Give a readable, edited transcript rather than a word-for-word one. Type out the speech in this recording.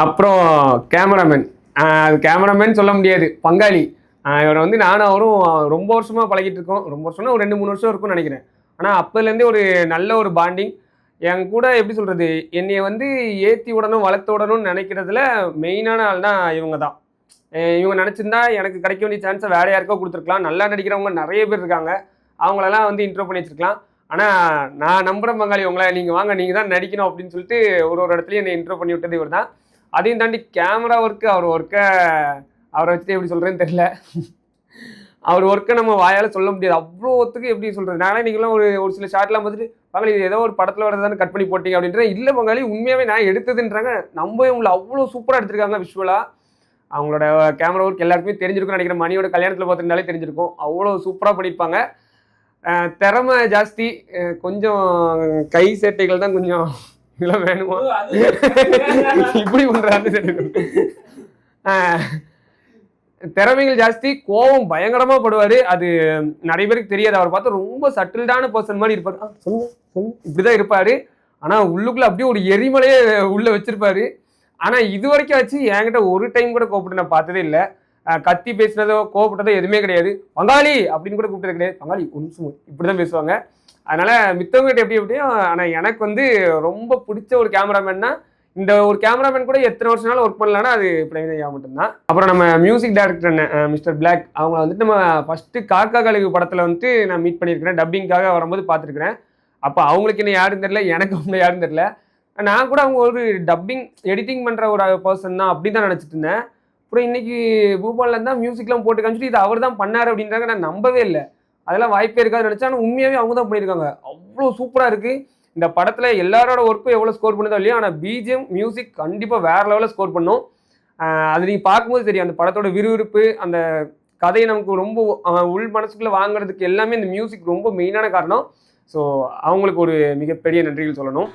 அப்புறம் கேமராமேன். அது கேமராமேன் சொல்ல முடியாது, பங்காளி. இவரை வந்து நானும் அவரும் ரொம்ப வருஷமா பழகிட்டு இருக்கோம். ரொம்ப வருஷம்னா ஒரு 2, 3 வருஷம் இருக்கும்னு நினைக்கிறேன். ஆனா அப்போலேருந்தே ஒரு நல்ல ஒரு பாண்டிங். என் கூட எப்படி சொல்றது, என்னைய வந்து ஏத்தி விடணும், வளர்த்து விடணும்னு நினைக்கிறதுல மெயினான ஆள்னா இவங்க தான். இவங்க நினைச்சிருந்தா எனக்கு கிடைக்க வேண்டிய சான்ஸை வேற யாருக்கோ கொடுத்துருக்கலாம். நல்லா நடிக்கிறவங்க நிறைய பேர் இருக்காங்க. அவங்களெல்லாம் வந்து இன்ட்ரோ பண்ணி வச்சிருக்கலாம். ஆனா நான் நம்புறேன் பங்காளி உங்கள. நீங்க வாங்க, நீங்க தான் நடிக்கணும் அப்படின்னு சொல்லிட்டு ஒரு ஒரு இடத்துலயும் என்னை இன்ட்ரோ பண்ணி விட்டது இவர் தான். அதையும் தாண்டி கேமரா ஒர்க்கு, அவர் ஒர்க்கை அவரை வச்சுட்டு எப்படி சொல்றேன்னு தெரியல. அவர் ஒர்க்கை நம்ம வாயால சொல்ல முடியாது. அவ்வளோ ஒர்த்துக்கு எப்படி சொல்றது. நானே நீங்களாம் ஒரு ஒரு சில ஷார்ட்லாம் பார்த்துட்டு பங்காளி இது ஏதோ ஒரு படத்துல வரதானே கட் பண்ணி போட்டீங்க அப்படின்ற. இல்ல பங்காளி உண்மையாவே நான் எடுத்ததுன்றாங்க. நம்பவே முடியல. அவ்வளோ சூப்பரா எடுத்திருக்காங்க விஷுவலா. அவங்களோட கேமரா ஒர்க் எல்லாருக்குமே தெரிஞ்சிருக்கும்னு நினைக்கிறேன். மணியோட கல்யாணத்துல பார்த்துருந்தாலே தெரிஞ்சிருக்கும். அவ்வளோ சூப்பரா பண்ணியிருப்பாங்க. திறமை ஜாஸ்தி. கொஞ்சம் கை சேட்டைகள் தான் கொஞ்சம் இதெல்லாம் வேணுமா இப்படி பண்றான்னு தெரியும். திறமைகள் ஜாஸ்தி, கோவம் பயங்கரமா படுவாரு. அது நிறைய பேருக்கு தெரியாது. அவர் பார்த்தா ரொம்ப சட்டில்டான பர்சன் மாதிரி இருப்பாரு. சொல்லுங்க சொல்லுங்க இப்படிதான் இருப்பாரு. ஆனா உள்ளுக்குள்ள அப்படியே ஒரு எரிமலையே உள்ள வச்சிருப்பாரு. ஆனா இது வரைக்கும் வச்சு என்கிட்ட ஒரு டைம் கூட கோவப்பட்டு நான் பார்த்ததே இல்லை. கத்தி பேசுனதோ கோவப்பட்டதோ எதுவுமே கிடையாது. பங்காளி அப்படின்னு கூட கூப்பிட்டது கிடையாது. பங்காளி ஒரு நிமிஷம் இப்படிதான் பேசுவாங்க. அதனால மித்தவங்ககிட்ட எப்படி எப்படியும். ஆனா எனக்கு வந்து ரொம்ப பிடிச்ச ஒரு கேமராமேன்னா இந்த ஒரு கேமராமேன் கூட எத்தனை வருஷம்னாலும் ஒர்க் பண்ணலாம்னா அது பிரவீன் ஐயா மட்டும்தான். அப்புறம் நம்ம மியூசிக் டைரக்டர் மிஸ்டர் பிளாக் அவங்க வந்துட்டு நம்ம ஃபர்ஸ்ட் காக்கா கழுகு படத்துல வந்துட்டு நான் மீட் பண்ணியிருக்கிறேன். டப்பிங்காக வரும்போது பார்த்துருக்கிறேன். அப்போ அவங்களுக்கு என்ன யாருன்னு தெரியல, எனக்கு அவங்க யாருன்னு தெரியல. நான் கூட அவங்க ஒரு டப்பிங் எடிட்டிங் பண்ற ஒரு பர்சன் தான் அப்படி தான் நினைச்சிட்டு இருந்தேன். அப்புறம் இன்னைக்கு பூபால்ல இருந்தா மியூசிக்லாம் போட்டு காமிச்சிட்டு இது அவர் தான் பண்ணாரு அப்படின்றாங்க. நான் நம்பவே இல்லை. அதெல்லாம் வாய்ப்பே இருக்காது நினைச்சேன். ஆனால் உண்மையாவே அவங்க தான் பண்ணியிருக்காங்க. அவ்வளோ சூப்பரா இருக்கு. இந்த படத்துல எல்லாரோட ஒர்க்கும் எவ்வளவு ஸ்கோர் பண்ணுதோ இல்லையா, ஆனா பிஜிஎம் மியூசிக் கண்டிப்பா வேற லெவலில் ஸ்கோர் பண்ணும். அது நீங்க பார்க்கும்போது தெரியும் அந்த படத்தோட விறுவிறுப்பு, அந்த கதையை நமக்கு ரொம்ப உள் மனசுக்குள்ள வாங்குறதுக்கு எல்லாமே இந்த மியூசிக் ரொம்ப மெயினான காரணம். ஸோ அவங்களுக்கு ஒரு மிகப்பெரிய நன்றிகள் சொல்லணும்.